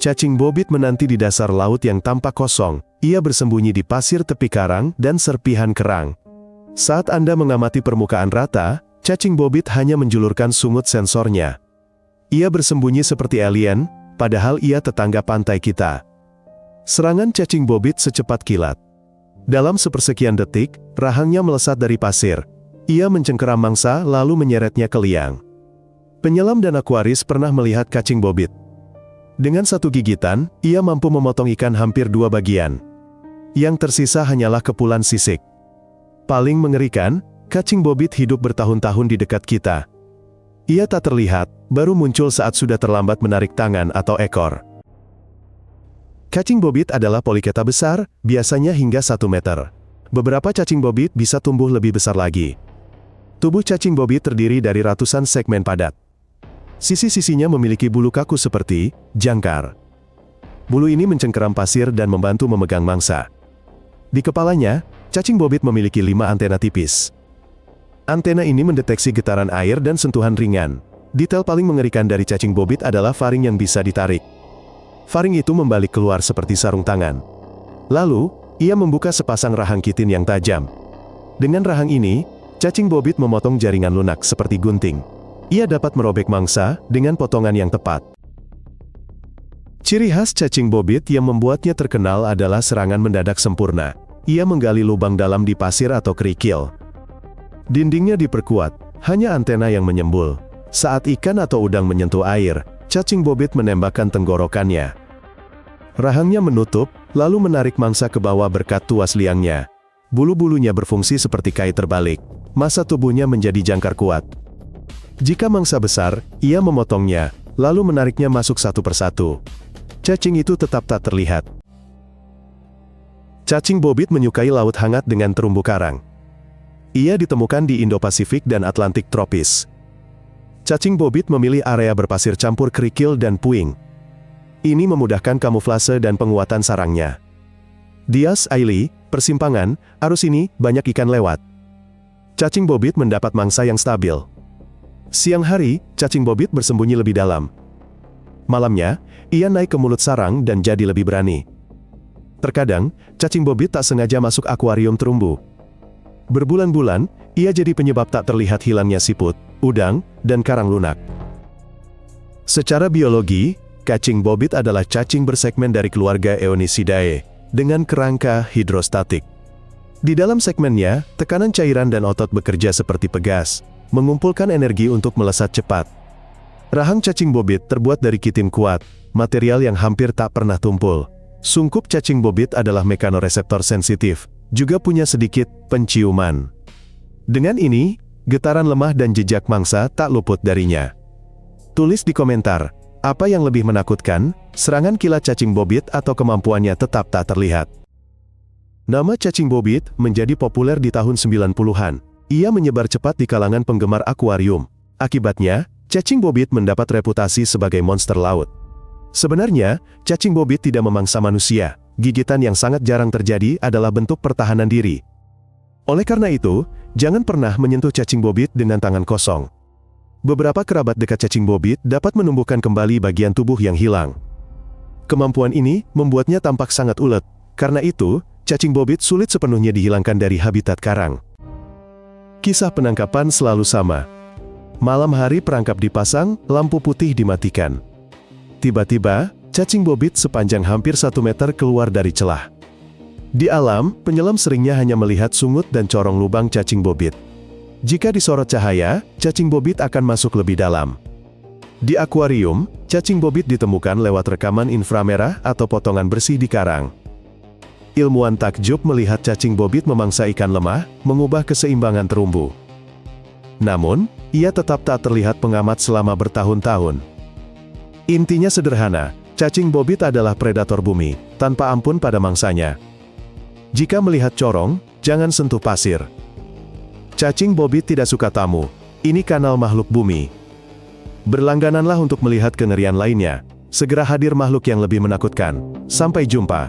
Cacing bobit menanti di dasar laut yang tampak kosong. Ia bersembunyi di pasir tepi karang dan serpihan kerang. Saat Anda mengamati permukaan rata, cacing bobit hanya menjulurkan sungut sensornya. Ia bersembunyi seperti alien, padahal ia tetangga pantai kita. Serangan cacing bobit secepat kilat. Dalam sepersekian detik, rahangnya melesat dari pasir. Ia mencengkeram mangsa lalu menyeretnya ke liang. Penyelam dan akuaris pernah melihat cacing bobit. Dengan satu gigitan, ia mampu memotong ikan hampir 2 bagian. Yang tersisa hanyalah kepulan sisik. Paling mengerikan, cacing bobit hidup bertahun-tahun di dekat kita. Ia tak terlihat, baru muncul saat sudah terlambat menarik tangan atau ekor. Cacing bobit adalah poliketa besar, biasanya hingga 1 meter. Beberapa cacing bobit bisa tumbuh lebih besar lagi. Tubuh cacing bobit terdiri dari ratusan segmen padat. Sisi-sisinya memiliki bulu kaku seperti jangkar. Bulu ini mencengkeram pasir dan membantu memegang mangsa. Di kepalanya, cacing bobit memiliki 5 antena tipis. Antena ini mendeteksi getaran air dan sentuhan ringan. Detail paling mengerikan dari cacing bobit adalah faring yang bisa ditarik. Faring itu membalik keluar seperti sarung tangan. Lalu, ia membuka sepasang rahang kitin yang tajam. Dengan rahang ini, cacing bobit memotong jaringan lunak seperti gunting. Ia dapat merobek mangsa dengan potongan yang tepat. Ciri khas cacing bobit yang membuatnya terkenal adalah serangan mendadak sempurna. Ia menggali lubang dalam di pasir atau kerikil. Dindingnya diperkuat, hanya antena yang menyembul. Saat ikan atau udang menyentuh air, cacing bobit menembakkan tenggorokannya. Rahangnya menutup, lalu menarik mangsa ke bawah berkat tuas liangnya. Bulu-bulunya berfungsi seperti kait terbalik. Massa tubuhnya menjadi jangkar kuat. Jika mangsa besar, ia memotongnya, lalu menariknya masuk satu persatu. Cacing itu tetap tak terlihat. Cacing bobit menyukai laut hangat dengan terumbu karang. Ia ditemukan di Indo-Pasifik dan Atlantik tropis. Cacing bobit memilih area berpasir campur kerikil dan puing. Ini memudahkan kamuflase dan penguatan sarangnya. Dias Aili, persimpangan, arus ini, banyak ikan lewat. Cacing bobit mendapat mangsa yang stabil. Siang hari, cacing bobit bersembunyi lebih dalam. Malamnya, ia naik ke mulut sarang dan jadi lebih berani. Terkadang, cacing bobit tak sengaja masuk akuarium terumbu. Berbulan-bulan, ia jadi penyebab tak terlihat hilangnya siput, udang, dan karang lunak. Secara biologi, cacing bobit adalah cacing bersegmen dari keluarga Eonisidae, dengan kerangka hidrostatik. Di dalam segmennya, tekanan cairan dan otot bekerja seperti pegas, mengumpulkan energi untuk melesat cepat. Rahang cacing bobit terbuat dari kitin kuat, material yang hampir tak pernah tumpul. Sungkup cacing bobit adalah mekanoreseptor sensitif, juga punya sedikit penciuman. Dengan ini, getaran lemah dan jejak mangsa tak luput darinya. Tulis di komentar, apa yang lebih menakutkan, serangan kilat cacing bobit atau kemampuannya tetap tak terlihat. Nama cacing bobit menjadi populer di tahun 90-an. Ia menyebar cepat di kalangan penggemar akuarium. Akibatnya, cacing bobit mendapat reputasi sebagai monster laut. Sebenarnya, cacing bobit tidak memangsa manusia. Gigitan yang sangat jarang terjadi adalah bentuk pertahanan diri. Oleh karena itu, jangan pernah menyentuh cacing bobit dengan tangan kosong. Beberapa kerabat dekat cacing bobit dapat menumbuhkan kembali bagian tubuh yang hilang. Kemampuan ini membuatnya tampak sangat ulet. Karena itu, cacing bobit sulit sepenuhnya dihilangkan dari habitat karang. Kisah penangkapan selalu sama. Malam hari perangkap dipasang, lampu putih dimatikan. Tiba-tiba, cacing bobit sepanjang hampir 1 meter keluar dari celah. Di alam, penyelam seringnya hanya melihat sungut dan corong lubang cacing bobit. Jika disorot cahaya, cacing bobit akan masuk lebih dalam. Di akuarium, cacing bobit ditemukan lewat rekaman inframerah atau potongan bersih di karang. Ilmuwan takjub melihat cacing bobit memangsa ikan lemah, mengubah keseimbangan terumbu. Namun, ia tetap tak terlihat pengamat selama bertahun-tahun. Intinya sederhana, cacing bobit adalah predator bumi, tanpa ampun pada mangsanya. Jika melihat corong, jangan sentuh pasir. Cacing bobit tidak suka tamu. Ini kanal makhluk bumi. Berlanggananlah untuk melihat kengerian lainnya. Segera hadir makhluk yang lebih menakutkan. Sampai jumpa.